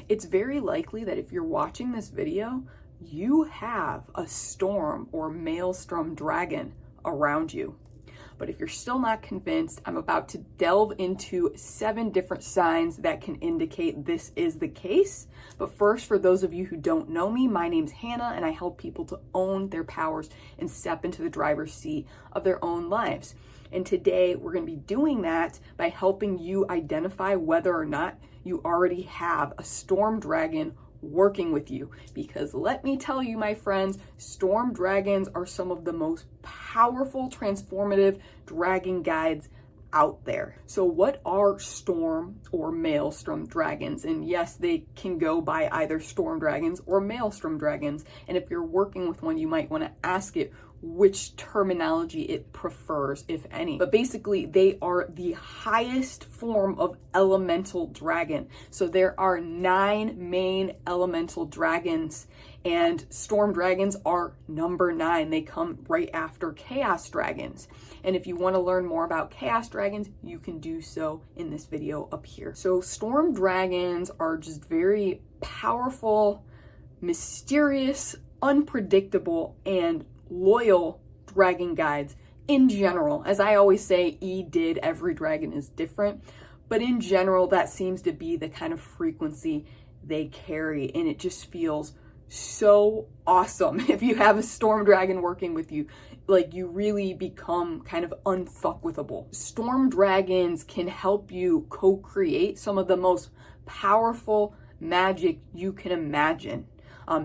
It's very likely that if you're watching this video, you have a storm or maelstrom dragon around you. But if you're still not convinced, I'm about to delve into 7 different signs that can indicate this is the case. But first, for those of you who don't know me, my name's Hannah, and I help people to own their powers and step into the driver's seat of their own lives. And today we're going to be doing that by helping you identify whether or not you already have a storm dragon working with you. Because let me tell you, my friends, storm dragons are some of the most powerful, transformative dragon guides out there. So what are storm or maelstrom dragons? And yes, they can go by either storm dragons or maelstrom dragons. And if you're working with one, you might want to ask it which terminology it prefers, if any. But basically, they are the highest form of elemental dragon. So there are 9 main elemental dragons, and storm dragons are number 9. They come right after chaos dragons. And if you want to learn more about chaos dragons, you can do so in this video up here. So storm dragons are just very powerful, mysterious, unpredictable, and loyal dragon guides in general. As I always say, every dragon is different, but in general, that seems to be the kind of frequency they carry, and it just feels so awesome if you have a storm dragon working with you. Like, you really become kind of unfuckwithable. Storm dragons can help you co-create some of the most powerful magic you can imagine.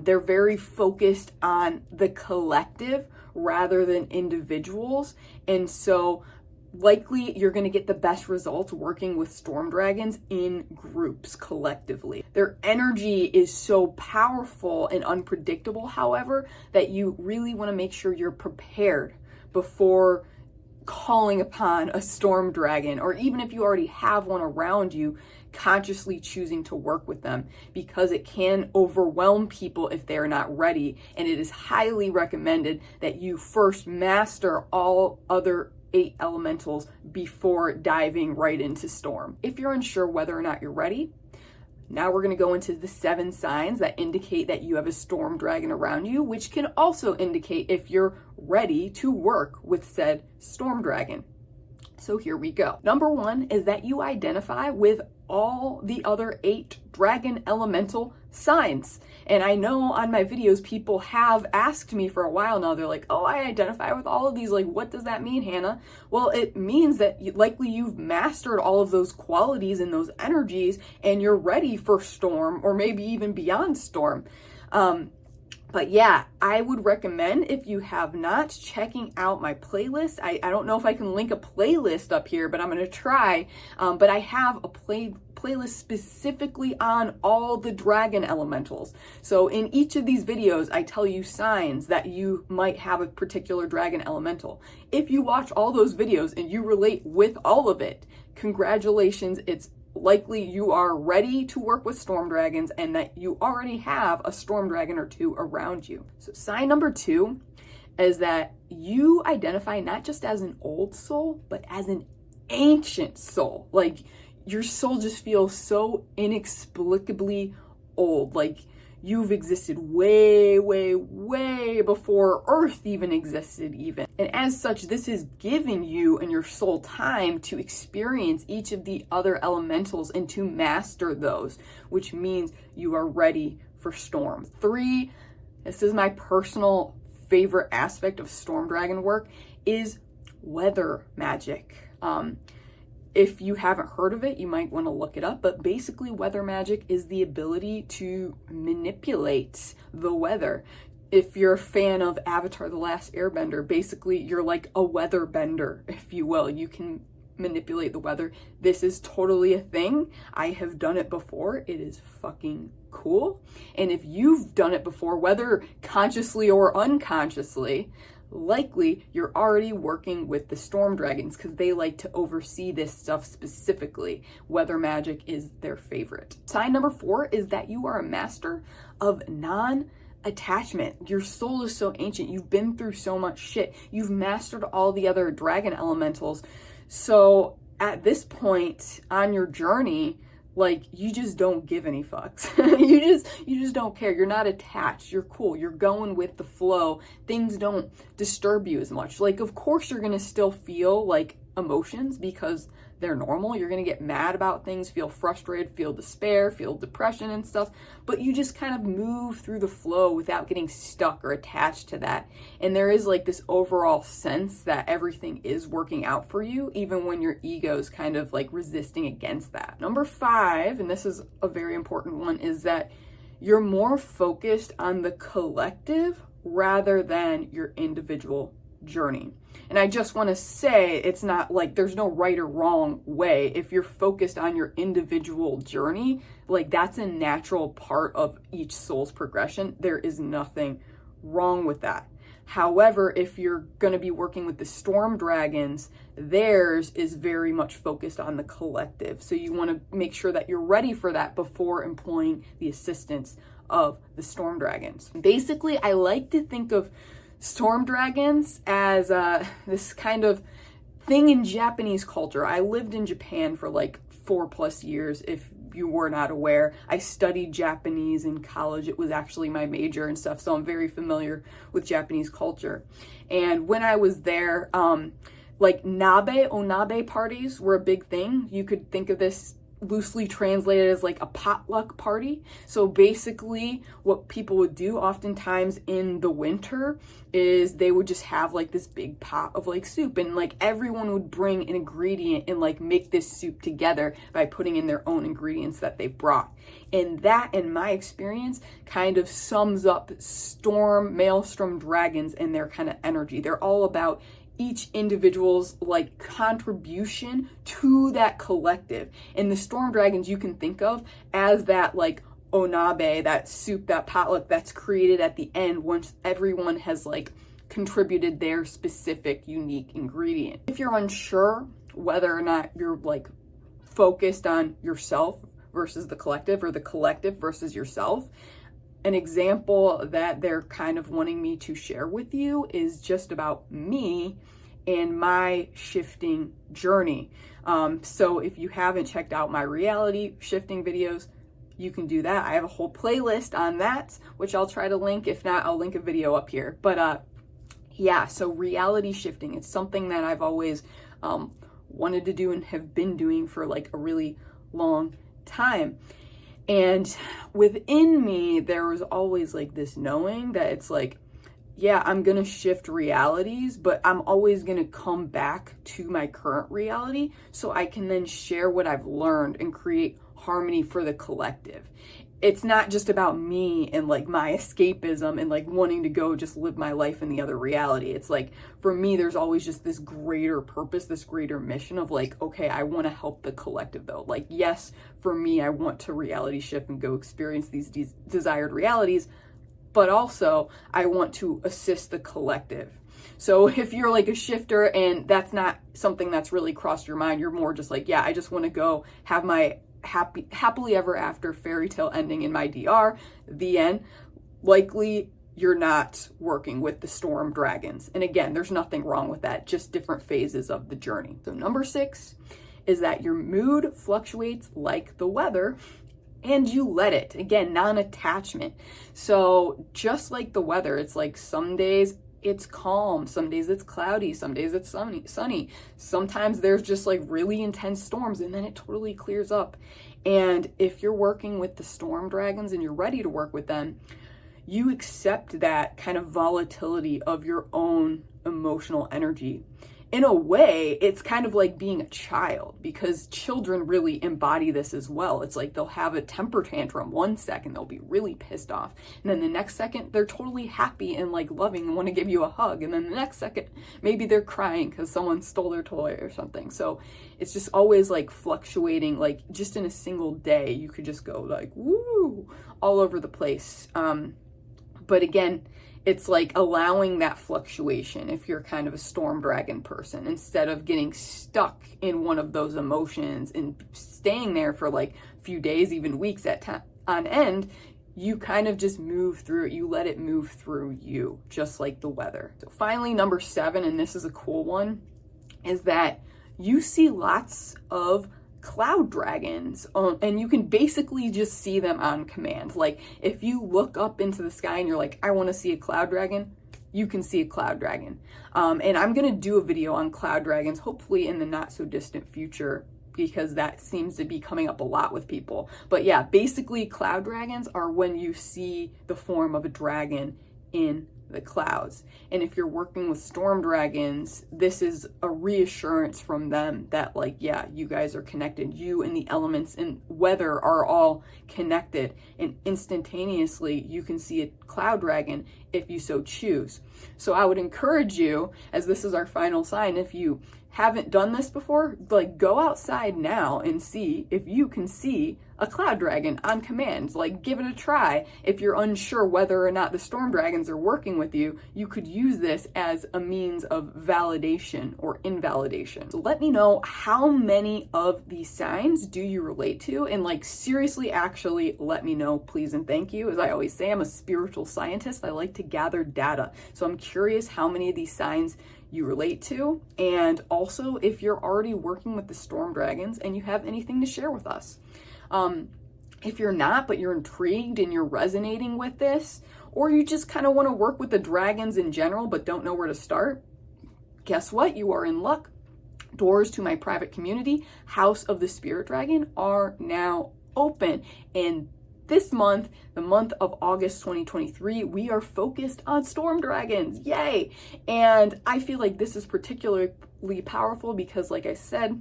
They're very focused on the collective rather than individuals. And so likely you're going to get the best results working with storm dragons in groups collectively. Their energy is so powerful and unpredictable, however, that you really want to make sure you're prepared before calling upon a storm dragon, or even if you already have one around you, consciously choosing to work with them, because it can overwhelm people if they're not ready. And it is highly recommended that you first master all other 8 elementals before diving right into storm. If you're unsure whether or not you're ready, now we're going to go into the 7 signs that indicate that you have a storm dragon around you, which can also indicate if you're ready to work with said storm dragon. So here we go. Number 1 is that you identify with all the other 8 dragon elemental signs. And I know on my videos, people have asked me for a while now, they're like, oh, I identify with all of these. Like, what does that mean, Hannah? Well, it means that likely you've mastered all of those qualities and those energies, and you're ready for storm, or maybe even beyond storm. But yeah, I would recommend, if you have not, checking out my playlist. I don't know if I can link a playlist up here, but I'm going to try. But I have a playlist specifically on all the dragon elementals. So in each of these videos, I tell you signs that you might have a particular dragon elemental. If you watch all those videos and you relate with all of it, congratulations, it's likely you are ready to work with storm dragons and that you already have a storm dragon or 2 around you. So sign number 2 is that you identify not just as an old soul, but as an ancient soul. Like, your soul just feels so inexplicably old. Like, you've existed way, way, way before Earth even existed even. And as such, this is giving you and your soul time to experience each of the other elementals and to master those, which means you are ready for storm. 3, this is my personal favorite aspect of storm dragon work, is weather magic. If you haven't heard of it, you might want to look it up, but basically weather magic is the ability to manipulate the weather. If you're a fan of Avatar: The Last Airbender, basically you're like a weather bender, if you will. You can manipulate the weather. This is totally a thing. I have done it before. It is fucking cool. And if you've done it before, whether consciously or unconsciously, likely you're already working with the storm dragons, because they like to oversee this stuff specifically. Weather magic is their favorite. Sign number 4 is that you are a master of non-attachment. Your soul is so ancient. You've been through so much shit. You've mastered all the other dragon elementals. So at this point on your journey, Like, you just don't give any fucks. you just don't care. You're not attached. You're cool. You're going with the flow. Things don't disturb you as much. Like, of course you're going to still feel like emotions because they're normal. You're going to get mad about things, feel frustrated, feel despair, feel depression and stuff, but you just kind of move through the flow without getting stuck or attached to that. And there is like this overall sense that everything is working out for you, even when your ego is kind of like resisting against that. Number 5, and this is a very important one, is that you're more focused on the collective rather than your individual journey. And I just want to say, it's not like there's no right or wrong way. If you're focused on your individual journey, like that's a natural part of each soul's progression. There is nothing wrong with that. However, if you're going to be working with the storm dragons, theirs is very much focused on the collective. So you want to make sure that you're ready for that before employing the assistance of the storm dragons. Basically, I like to think of storm dragons as this kind of thing in Japanese culture. I lived in Japan for like 4+ years, if you were not aware. I studied Japanese in college. It was actually my major and stuff, so I'm very familiar with Japanese culture. And when I was there, like onabe parties were a big thing. You could think of this loosely translated as like a potluck party. So basically what people would do oftentimes in the winter is they would just have like this big pot of like soup, and like everyone would bring an ingredient and like make this soup together by putting in their own ingredients that they brought. And that, in my experience, kind of sums up Maelstrom dragons and their kind of energy. They're all about each individual's like contribution to that collective. And the storm dragons you can think of as that like onabe, that soup, that potluck that's created at the end once everyone has like contributed their specific unique ingredient. If you're unsure whether or not you're like focused on yourself versus the collective, or the collective versus yourself, an example that they're kind of wanting me to share with you is just about me and my shifting journey. So if you haven't checked out my reality shifting videos, you can do that. I have a whole playlist on that, which I'll try to link. If not, I'll link a video up here. But yeah, so reality shifting, it's something that I've always wanted to do and have been doing for like a really long time. And within me, there was always like this knowing that it's like, yeah, I'm going to shift realities, but I'm always going to come back to my current reality so I can then share what I've learned and create harmony for the collective. It's not just about me and like my escapism and like wanting to go just live my life in the other reality. It's like, for me, there's always just this greater purpose, this greater mission of like, okay, I want to help the collective though. Like, yes, for me, I want to reality shift and go experience these desired realities, but also I want to assist the collective. So if you're like a shifter and that's not something that's really crossed your mind, you're more just like, yeah, I just want to go have my happily ever after fairy tale ending in my DR, the end, likely you're not working with the storm dragons. And again, there's nothing wrong with that, just different phases of the journey. So number 6 is that your mood fluctuates like the weather, and you let it. Again, non-attachment. So just like the weather, it's like some days it's calm, some days it's cloudy, some days it's sunny. Sometimes there's just like really intense storms and then it totally clears up. And if you're working with the storm dragons and you're ready to work with them, you accept that kind of volatility of your own emotional energy. In a way, it's kind of like being a child, because children really embody this as well. It's like they'll have a temper tantrum one second, they'll be really pissed off. And then the next second, they're totally happy and like loving and want to give you a hug. And then the next second, maybe they're crying because someone stole their toy or something. So it's just always like fluctuating, like just in a single day, you could just go like, woo, all over the place. But again, it's like allowing that fluctuation if you're kind of a storm dragon person, instead of getting stuck in one of those emotions and staying there for like a few days, even weeks on end. You kind of just move through it. You let it move through you, just like the weather. So finally, number 7, and this is a cool one, is that you see lots of cloud dragons, and you can basically just see them on command. Like if you look up into the sky and you're like, I want to see a cloud dragon, you can see a cloud dragon. And I'm going to do a video on cloud dragons, hopefully in the not so distant future, because that seems to be coming up a lot with people. But yeah, basically cloud dragons are when you see the form of a dragon in the clouds. And if you're working with storm dragons, this is a reassurance from them that like, yeah, you guys are connected. You and the elements and weather are all connected, and instantaneously you can see a cloud dragon if you so choose. So I would encourage you, as this is our final sign, if you haven't done this before, like go outside now and see if you can see a cloud dragon on command. Like give it a try. If you're unsure whether or not the storm dragons are working with you, you could use this as a means of validation or invalidation. So let me know, how many of these signs do you relate to? And like seriously, actually let me know, please and thank you. As I always say, I'm a spiritual scientist. I like to gather data. So I'm curious how many of these signs you relate to, and also if you're already working with the storm dragons and you have anything to share with us. If you're not, but you're intrigued and you're resonating with this, or you just kind of want to work with the dragons in general but don't know where to start, guess what? You are in luck. Doors to my private community, House of the Spirit Dragon, are now open. And this month, the month of August 2023, we are focused on storm dragons. Yay! And I feel like this is particularly powerful because, like I said,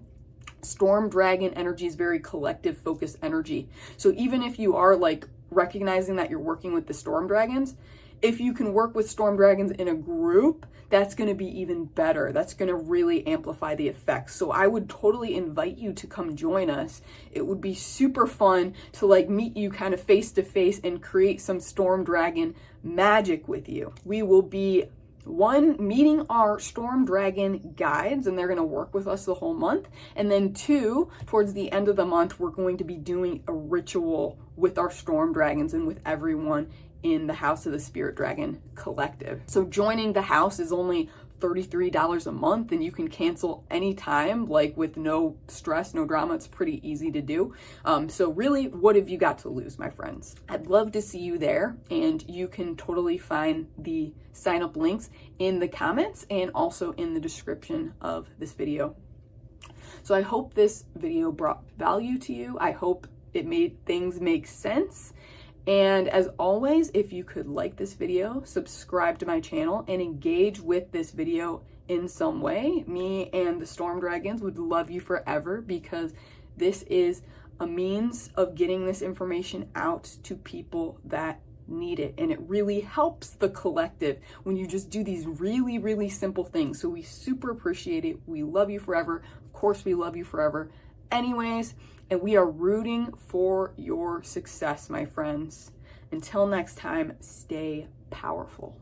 storm dragon energy is very collective focused energy. So even if you are like recognizing that you're working with the storm dragons, if you can work with storm dragons in a group, that's going to be even better. That's going to really amplify the effects. So I would totally invite you to come join us. It would be super fun to like meet you kind of face to face and create some storm dragon magic with you. We will be meeting our storm dragon guides, and they're going to work with us the whole month. And then 2, towards the end of the month, we're going to be doing a ritual with our storm dragons and with everyone in the House of the Spirit Dragon Collective. So joining the house is only $33 a month, and you can cancel anytime, like with no stress, no drama. It's pretty easy to do. So really, what have you got to lose, my friends? I'd love to see you there, and you can totally find the sign up links in the comments and also in the description of this video. So I hope this video brought value to you. I hope it made things make sense. And as always, if you could like this video, subscribe to my channel, and engage with this video in some way, me and the storm dragons would love you forever, because this is a means of getting this information out to people that need it. And it really helps the collective when you just do these really, really simple things. So we super appreciate it. We love you forever. Of course, we love you forever. Anyways, and we are rooting for your success, my friends. Until next time, stay powerful.